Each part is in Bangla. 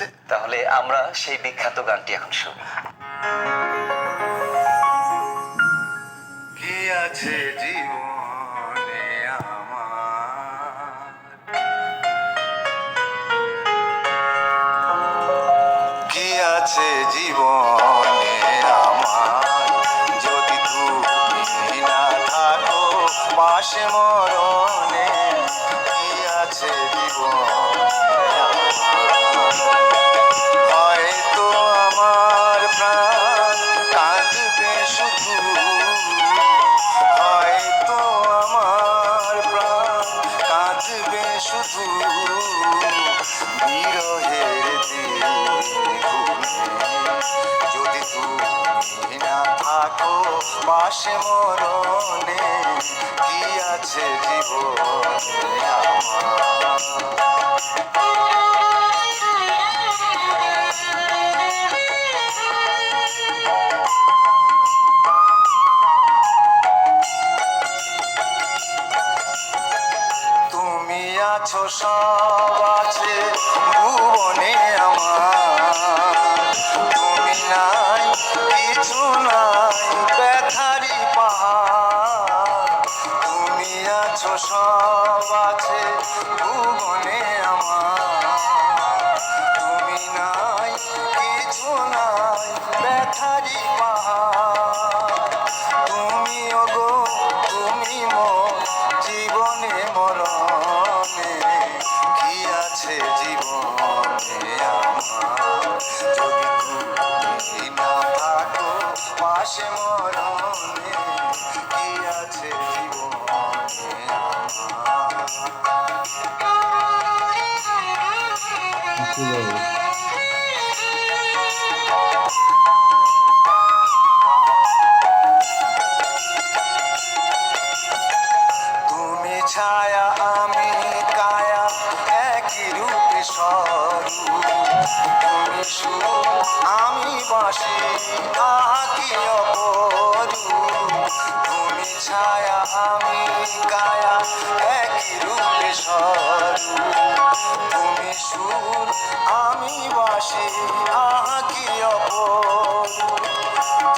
হয়েছে। তাহলে আমরা সেই বিখ্যাত গানটি এখন শুনি। কি আছে জীবনে আমার, কি আছে জীবনে আমার, যদি তুমি না থাকো পাশে মরণে। কি আছে জীবনে আমার, হয়তো আমার প্রাণ কাঁদবে শুধু, হয়তো আমার প্রাণ কাঁদবে শুধু, বিরহের দিনে যদি তুমি না থাকো পাশে মরণে। কি আছে জীবনে আমার। তুমি আছো সব আছে ভুবনে আমার, তুমি নাই কিছু নাই ব্যথারি পাহাড়। তুমি আছো সব আছে ভুবনে আমার, তুমি নাই কিছু নাই ব্যথারি পাহাড়। তুমি ওগো তুমি মোর জীবনে মরণে। কি আছে জীবনে আমার, যদি তুমি না থাকো পাশে মরণে। কি আছে জীবনে তুমি ছায়া আমি কায়া একই রূপে স্বরূপ। তুমি সুর আমি বাঁশি আহা কি অপরূপ। তুমি ছায়া আমি কায়া একই রূপে স্বরূপ। তুমি সুর আমি বাঁশি আহা কি অপরূপ।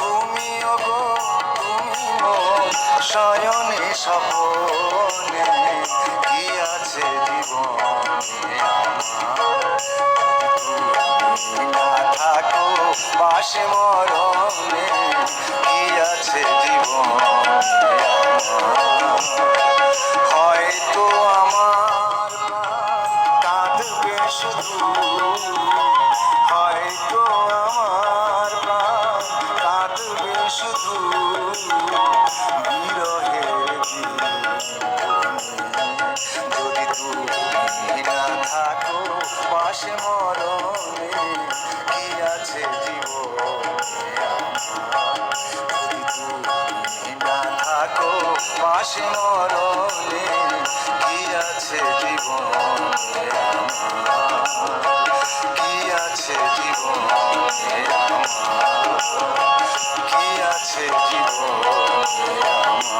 তুমি ওগো তুমি মোর শয়নে স্বপনে। কি আছে জীবনে আমার, তুমি না থাকো পাশে মরণে। কি আছে জীবনে আমার, হয়তো আমার কাঁদবে শুধু, হয়তো আমার প্রাণ কাঁদবে শুধু, বিরহের দিনে যদি তুমি না থাকো পাশে মরণে। কি আছে জীবনে আমার, যদি তুমি না থাকো পাশে মরণে। কি আছে জীবনে আমার, কি আছে জীবনে আমার, কি আছে জীবনে আমার।